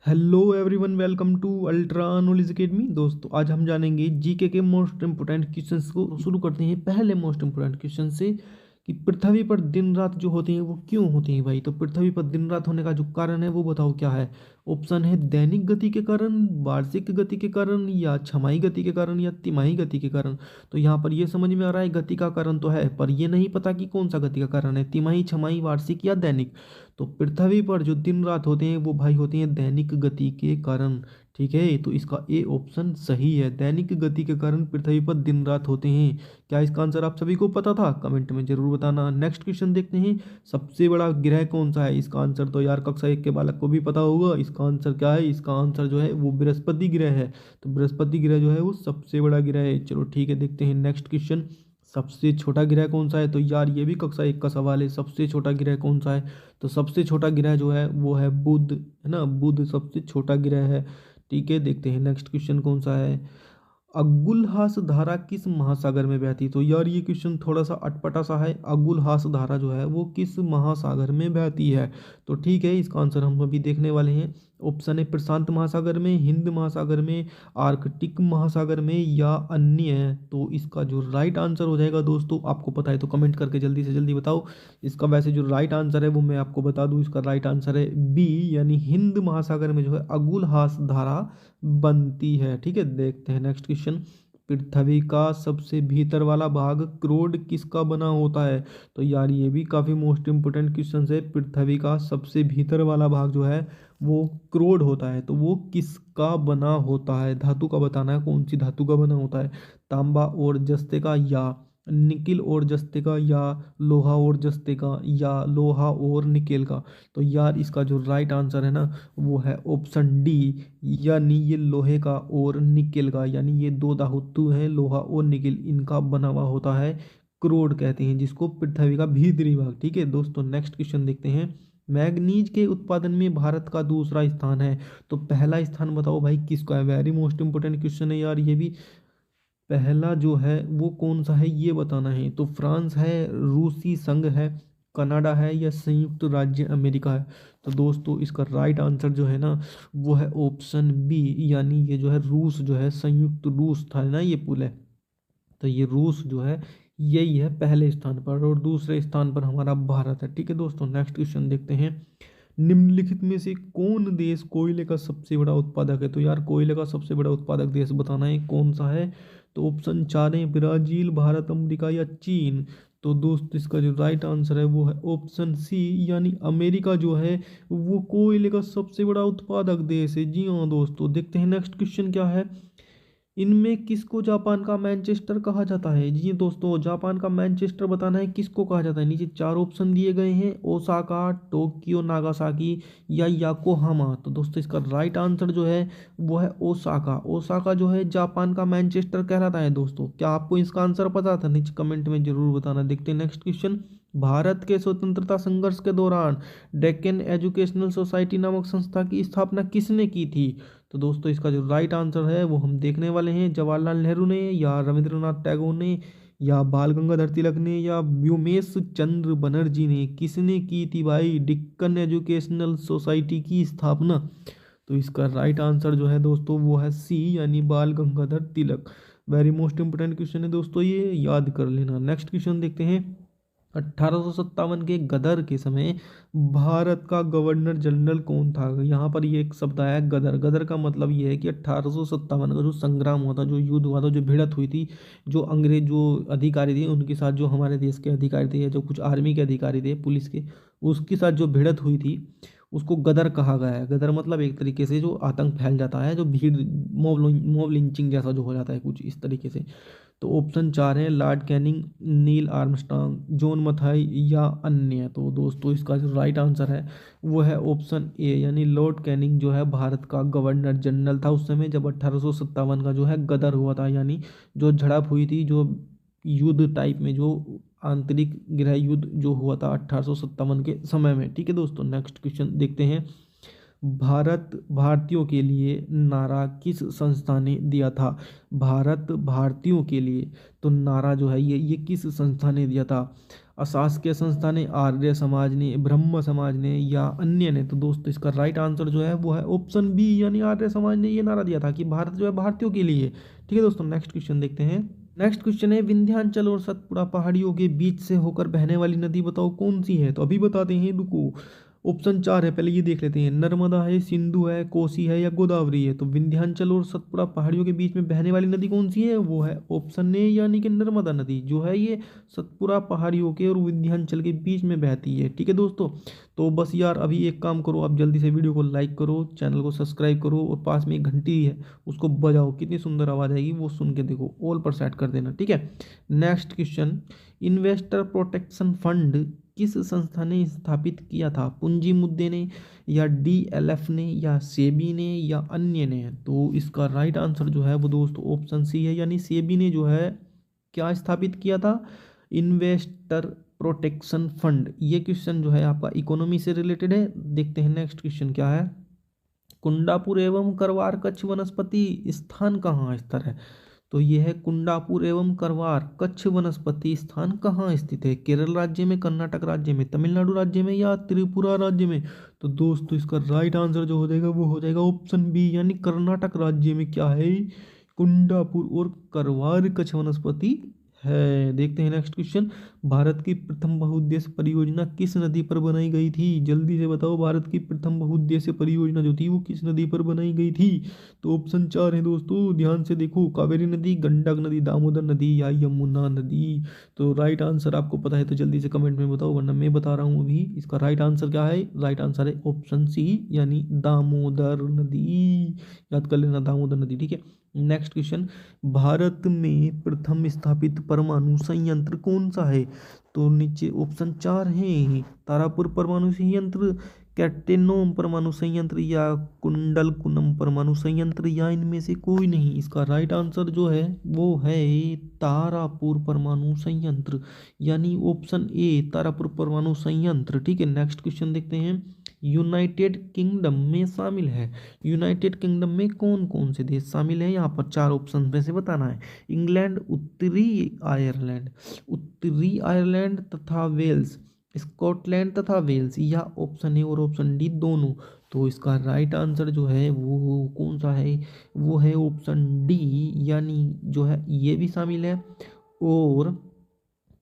Hello everyone, welcome to ultra knowledge academy. दोस्तों, आज हम जानेंगे जीके के मोस्ट इंपोर्टेंट क्वेश्चंस को। शुरू करते हैं पहले मोस्ट इंपोर्टेंट क्वेश्चन से कि पृथ्वी पर दिन रात जो होती हैं वो क्यों होती हैं भाई। तो पृथ्वी पर दिन रात होने का जो कारण है वो बताओ क्या है। ऑप्शन है दैनिक गति के कारण, वार्षिक गति के कारण, या छमाही गति के कारण, या तिमाही गति के कारण। तो यहाँ पर ये समझ में आ रहा है गति का कारण तो है, पर ये नहीं पता कि कौन सा गति का कारण है, तिमाही, छमाही, वार्षिक या दैनिक। तो पृथ्वी पर जो दिन रात होते हैं वो भाई होते हैं दैनिक गति के कारण। ठीक है, तो इसका ए ऑप्शन सही है, दैनिक गति के कारण पृथ्वी पर दिन रात होते हैं। क्या इसका आंसर आप सभी को पता था? कमेंट में जरूर बताना। नेक्स्ट क्वेश्चन देखते हैं, सबसे बड़ा ग्रह कौन सा है। इसका आंसर तो यार कक्षा 1 के बालक को भी पता होगा। इसका आंसर क्या है? इसका आंसर जो है वो बृहस्पति ग्रह है। तो बृहस्पति ग्रह जो है वो सबसे बड़ा ग्रह है। चलो ठीक है, देखते हैं नेक्स्ट क्वेश्चन, सबसे छोटा ग्रह कौन सा है। तो यार ये भी कक्षा 1 का सवाल है, सबसे छोटा ग्रह कौन सा है। तो सबसे छोटा ग्रह जो है वो है बुध, है ना। बुध सबसे छोटा ग्रह है। ठीक है, देखते हैं नेक्स्ट क्वेश्चन कौन सा है। अगुलहास धारा किस महासागर में बहती। तो यार ये क्वेश्चन थोड़ा सा अटपटा सा है। अगुलहास धारा जो है वो किस महासागर में बहती है। तो ठीक है, इसका आंसर हम अभी देखने वाले हैं। ऑप्शन है प्रशांत महासागर में, हिंद महासागर में, आर्कटिक महासागर में, या अन्य है। तो इसका जो राइट आंसर हो जाएगा दोस्तों, आपको पता है तो कमेंट करके जल्दी से जल्दी बताओ। इसका वैसे जो राइट आंसर है वो मैं आपको बता दूं, इसका राइट आंसर है बी, यानी हिंद महासागर में जो है अगुलहास धारा बनती है। ठीक है, देखते हैं नेक्स्ट क्वेश्चन, पृथ्वी का सबसे भीतर वाला भाग क्रोड किसका बना होता है। तो यार ये भी काफ़ी मोस्ट इंपोर्टेंट क्वेश्चन है। पृथ्वी का सबसे भीतर वाला भाग जो है वो क्रोड होता है। तो वो किसका बना होता है, धातु का बताना है, कौन सी धातु का बना होता है। तांबा और जस्ते का, या निकिल और जस्ते का, या लोहा और जस्ते का, या लोहा और निकेल का। तो यार इसका जो राइट आंसर है ना वो है ऑप्शन डी, यानी ये लोहे का और निकेल का, यानी ये दो धातु हैं लोहा और निकेल, इनका बना हुआ होता है क्रोड कहते हैं जिसको, पृथ्वी का भीतरी भाग। ठीक है दोस्तों, नेक्स्ट क्वेश्चन देखते हैं, मैग्नीज के उत्पादन में भारत का दूसरा स्थान है। तो पहला स्थान बताओ भाई किसका है। वेरी मोस्ट इंपोर्टेंट क्वेश्चन है यार ये भी। पहला जो है वो कौन सा है ये बताना है। तो फ्रांस है, रूसी संघ है, कनाडा है, या संयुक्त राज्य अमेरिका है। तो दोस्तों इसका राइट आंसर जो है ना वो है ऑप्शन बी, यानी ये जो है रूस जो है, संयुक्त रूस था ना ये पुल है। तो ये रूस जो है यही है पहले स्थान पर, और दूसरे स्थान पर हमारा भारत है। ठीक है दोस्तों, नेक्स्ट क्वेश्चन देखते हैं, निम्नलिखित में से कौन देश कोयले का सबसे बड़ा उत्पादक है। तो यार कोयले का सबसे बड़ा उत्पादक देश बताना है कौन सा है। तो ऑप्शन 4 है ब्राजील, भारत, अमेरिका, या चीन। तो दोस्त इसका जो राइट आंसर है वो है ऑप्शन सी, यानी अमेरिका जो है वो कोयले का सबसे बड़ा उत्पादक देश है। जी हाँ दोस्तों, देखते हैं नेक्स्ट क्वेश्चन क्या है, इनमें किसको जापान का मैनचेस्टर कहा जाता है। जी दोस्तों, जापान का मैनचेस्टर बताना है किसको कहा जाता है। नीचे चार ऑप्शन दिए गए हैं, ओसाका, टोक्यो, नागासाकी, या याकोहामा। तो दोस्तों इसका राइट आंसर जो है वो है ओसाका। ओसाका जो है जापान का मैनचेस्टर कहलाता है। दोस्तों क्या आपको इसका आंसर पता था? नीचे कमेंट में जरूर बताना। देखते हैं नेक्स्ट क्वेश्चन, भारत के स्वतंत्रता संघर्ष के दौरान डेक्कन एजुकेशनल सोसाइटी नामक संस्था की स्थापना किसने की थी। तो दोस्तों इसका जो राइट आंसर है वो हम देखने वाले हैं, जवाहरलाल नेहरू ने, या रविंद्रनाथ टैगोर ने, या बाल गंगाधर तिलक ने, या व्योमेश चंद्र बनर्जी ने। किसने की थी भाई डेक्कन एजुकेशनल सोसाइटी की स्थापना। तो इसका राइट आंसर जो है दोस्तों वो है सी, यानी बाल Gangadhar Tilak. Very most important question है दोस्तों, ये याद कर लेना। नेक्स्ट क्वेश्चन देखते हैं, 1857 के गदर के समय भारत का गवर्नर जनरल कौन था। यहाँ पर ये एक शब्द आया है गदर। गदर का मतलब ये है कि 1857 का जो संग्राम हुआ था, जो युद्ध हुआ था, जो भिड़त हुई थी, जो अंग्रेज जो अधिकारी थे उनके साथ, जो हमारे देश के अधिकारी थे, या जो कुछ आर्मी के अधिकारी थे, पुलिस के, उसके साथ जो भिड़त हुई थी उसको गदर कहा गया है। गदर मतलब एक तरीके से जो आतंक फैल जाता है, जो भीड़, मॉब लिंचिंग जैसा जो हो जाता है कुछ इस तरीके से। तो ऑप्शन 4 है Lord Canning, Neil Armstrong, John Mathai, या अन्य। तो दोस्तों इसका जो राइट आंसर है वो है ऑप्शन ए, यानी लॉर्ड कैनिंग जो है भारत का गवर्नर जनरल था उस समय जब 1857 का जो है गदर हुआ था, यानी जो झड़प हुई थी, जो युद्ध टाइप में, जो आंतरिक गृह युद्ध जो हुआ था 1857 के समय में। ठीक है दोस्तों, नेक्स्ट क्वेश्चन देखते हैं, भारत भारतीयों के लिए नारा किस संस्था ने दिया था। भारत भारतीयों के लिए, तो नारा जो है ये किस संस्था ने दिया था। अशासकीय संस्था ने, आर्य समाज ने, ब्रह्म समाज ने या अन्य ने। तो दोस्तों इसका राइट आंसर जो है वो है ऑप्शन बी, यानी आर्य समाज ने ये नारा दिया था कि भारत जो है भारतीयों के लिए। ठीक है दोस्तों, नेक्स्ट क्वेश्चन देखते हैं। नेक्स्ट क्वेश्चन है, विंध्याचल और सतपुड़ा पहाड़ियों के बीच से होकर बहने वाली नदी बताओ कौन सी है। तो अभी बताते हैं, रुको। ऑप्शन 4 है, पहले ये देख लेते हैं। नर्मदा है, सिंधु है, कोसी है या गोदावरी है। तो विंध्याचल और सतपुड़ा पहाड़ियों के बीच में बहने वाली नदी कौन सी है, वो है ऑप्शन ए, यानी कि नर्मदा नदी जो है ये सतपुड़ा पहाड़ियों के और विंध्याचल के बीच में बहती है। ठीक है दोस्तों, तो बस यार अभी एक काम करो, आप जल्दी से वीडियो को लाइक करो, चैनल को सब्सक्राइब करो और पास में एक घंटी है उसको बजाओ, कितनी सुंदर आवाज़ आएगी वो सुन के देखो, ऑल पर सेट कर देना। ठीक है, next question, investor protection fund किस संस्था ने स्थापित किया था। पूंजी मुद्दे ने या डीएलएफ ने या सेबी ने या अन्य ने। तो इसका राइट आंसर जो है वो दोस्तों ऑप्शन सी है, यानी सेबी ने जो है क्या स्थापित किया था, इन्वेस्टर प्रोटेक्शन फंड। ये क्वेश्चन जो है आपका इकोनॉमी से रिलेटेड है। देखते हैं नेक्स्ट क्वेश्चन क्या है। कुंडापुर एवं करवार कच्छ वनस्पति स्थान कहाँ स्थित है। तो ये है कुंडापुर एवं करवार कच्छ वनस्पति स्थान कहाँ स्थित है। केरल राज्य में, कर्नाटक राज्य में, तमिलनाडु राज्य में या त्रिपुरा राज्य में। तो दोस्तों इसका राइट आंसर जो हो जाएगा वो हो जाएगा ऑप्शन बी, यानी कर्नाटक राज्य में क्या है, कुंडापुर और करवार कच्छ वनस्पति है। देखते हैं नेक्स्ट क्वेश्चन, भारत की प्रथम बहुउद्देश्य परियोजना किस नदी पर बनाई गई थी। जल्दी से बताओ, भारत की प्रथम बहुउद्देश्य परियोजना जो थी वो किस नदी पर बनाई गई थी। तो ऑप्शन 4 है दोस्तों, ध्यान से देखो, कावेरी नदी, गंडक नदी, दामोदर नदी या यमुना नदी। तो राइट आंसर आपको पता है तो जल्दी से कमेंट में बताओ, वरना मैं बता रहा हूँ अभी। इसका राइट आंसर क्या है, राइट आंसर है ऑप्शन सी, यानी दामोदर नदी। याद कर लेना, दामोदर नदी। ठीक है, नेक्स्ट क्वेश्चन, भारत में प्रथम स्थापित परमाणु संयंत्र कौन सा है। तो नीचे ऑप्शन 4 है, तारापुर परमाणु संयंत्र, कैटेनोम परमाणु संयंत्र या कुंडलकुनम परमाणु संयंत्र या इनमें से कोई नहीं। इसका राइट आंसर जो है वो है तारापुर परमाणु संयंत्र, यानी ऑप्शन ए, तारापुर परमाणु संयंत्र। ठीक है, नेक्स्ट क्वेश्चन देखते हैं। यूनाइटेड किंगडम में शामिल है, यूनाइटेड किंगडम में कौन कौन से देश शामिल है, यहाँ पर 4 ऑप्शन में से बताना है। इंग्लैंड, उत्तरी आयरलैंड तथा वेल्स, स्कॉटलैंड तथा वेल्स या ऑप्शन ए और ऑप्शन डी दोनों। तो इसका राइट आंसर जो है वो कौन सा है, वो है ऑप्शन डी, यानी जो है ये भी शामिल है और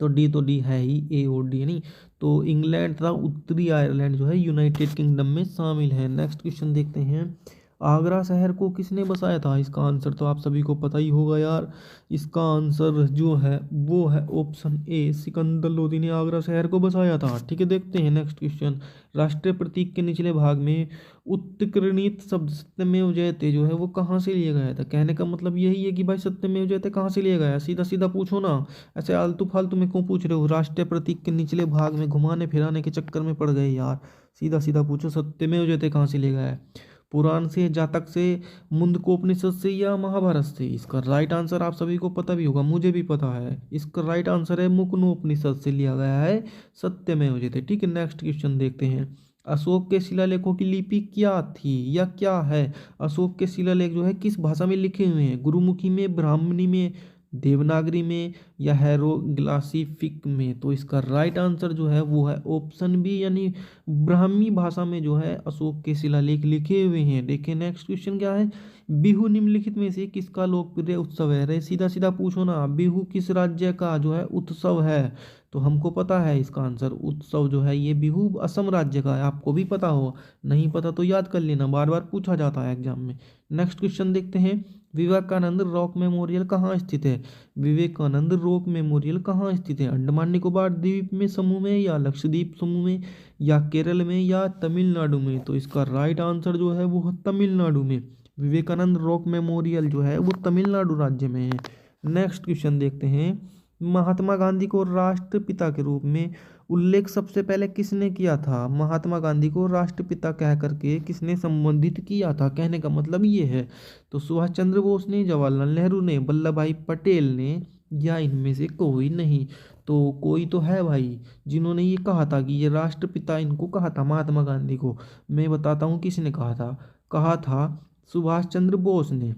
तो डी है ही, ए और डी नहीं। तो इंग्लैंड तथा उत्तरी आयरलैंड जो है यूनाइटेड किंगडम में शामिल है। नेक्स्ट क्वेश्चन देखते हैं, आगरा शहर को किसने बसाया था। इसका आंसर तो आप सभी को पता ही होगा यार, इसका आंसर जो है वो है ऑप्शन ए, सिकंदर लोदी ने आगरा शहर को बसाया था। ठीक है, देखते हैं नेक्स्ट क्वेश्चन, राष्ट्रीय प्रतीक के निचले भाग में उत्कीर्णित शब्द सत्यमेव जयते जो है वो कहाँ से लिया गया था। कहने का मतलब यही है कि भाई सत्यमेव जयते कहाँ से लिया गया, सीधा सीधा पूछो ना, ऐसे आलतू फालतू में क्यों पूछ रहे हो। राष्ट्रीय प्रतीक के निचले भाग में घुमाने फिराने के चक्कर में पड़ गए यार, सीधा सीधा पूछो सत्यमेव जयते कहाँ से लिया गया है। पुराण से, जातक से, मुंडकोपनिषद से या महाभारत से। इसका राइट आंसर आप सभी को पता भी होगा, मुझे भी पता है। इसका राइट आंसर है मुकनोपनिषद से लिया गया है सत्यमेव जयते। ठीक है, नेक्स्ट क्वेश्चन देखते हैं, अशोक के शिलालेखों की लिपि क्या थी या क्या है। अशोक के शिलालेख जो है किस भाषा में लिखे हुए हैं, गुरुमुखी में, ब्राह्मणी में, देवनागरी में या हेरोग्लिफिक में। तो इसका राइट आंसर जो है वो है ऑप्शन बी, यानी ब्राह्मी भाषा में जो है अशोक के शिलालेख लिखे हुए हैं। देखिए नेक्स्ट क्वेश्चन क्या है, बिहू निम्नलिखित में से किसका लोकप्रिय उत्सव है। अरे सीधा सीधा पूछो ना, बिहू किस राज्य का जो है उत्सव है। तो हमको पता है इसका आंसर, उत्सव जो है ये बिहू असम राज्य का है, आपको भी पता हो, नहीं पता तो याद कर लेना, बार बार पूछा जाता है एग्जाम में। नेक्स्ट क्वेश्चन देखते हैं, विवेकानंद रॉक मेमोरियल कहाँ स्थित है। विवेकानंद रॉक मेमोरियल कहाँ स्थित है, अंडमान निकोबार द्वीप में समूह में या लक्षद्वीप समूह में या केरल में या तमिलनाडु में। तो इसका राइट आंसर जो है वो तमिलनाडु में, विवेकानंद रॉक मेमोरियल जो है वो तमिलनाडु राज्य में है। नेक्स्ट क्वेश्चन देखते हैं, महात्मा गांधी को राष्ट्रपिता के रूप में उल्लेख सबसे पहले किसने किया था। महात्मा गांधी को राष्ट्रपिता कह करके किसने संबोधित किया था, कहने का मतलब ये है। तो सुभाष चंद्र बोस ने, जवाहरलाल नेहरू ने, वल्लभ भाई पटेल ने या इनमें से कोई नहीं। तो कोई तो है भाई जिन्होंने ये कहा था कि ये राष्ट्रपिता इनको कहा था महात्मा गांधी को। मैं बताता हूँ किसने कहा था सुभाष चंद्र बोस ने।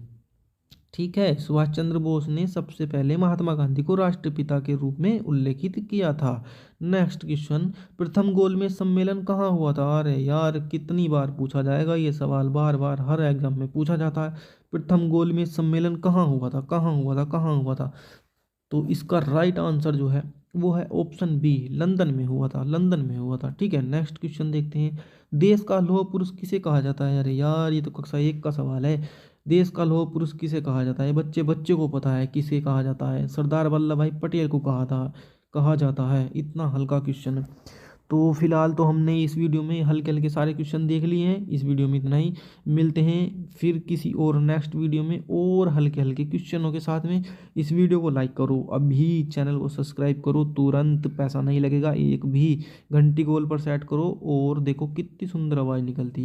ठीक है, सुभाष चंद्र बोस ने सबसे पहले महात्मा गांधी को राष्ट्रपिता के रूप में उल्लेखित किया था। नेक्स्ट क्वेश्चन, प्रथम गोलमेज सम्मेलन कहाँ हुआ था? अरे यार, कितनी बार पूछा जाएगा ये सवाल, बार बार हर एग्जाम में पूछा जाता है। प्रथम गोलमेज सम्मेलन कहाँ हुआ था, कहाँ हुआ था, कहाँ हुआ था? तो इसका राइट आंसर जो है वो है ऑप्शन बी, लंदन में हुआ था, लंदन में हुआ था। ठीक है, नेक्स्ट क्वेश्चन देखते हैं। देश का लौह पुरुष किसे कहा जाता है? अरे यार, ये तो कक्षा 1 का सवाल है। देश का लौह पुरुष किसे कहा जाता है? बच्चे बच्चे को पता है किसे कहा जाता है। सरदार वल्लभ भाई पटेल को कहा जाता है। इतना हल्का क्वेश्चन है। तो फिलहाल तो हमने इस वीडियो में हल्के हल्के सारे क्वेश्चन देख लिए हैं। इस वीडियो में इतना ही, मिलते हैं फिर किसी और नेक्स्ट वीडियो में और हल्के हल्के क्वेश्चनों के साथ में। इस वीडियो को लाइक करो, अभी चैनल को सब्सक्राइब करो, तुरंत, पैसा नहीं लगेगा एक भी। घंटी गोल पर सेट करो और देखो कितनी सुंदर आवाज़ निकलती है।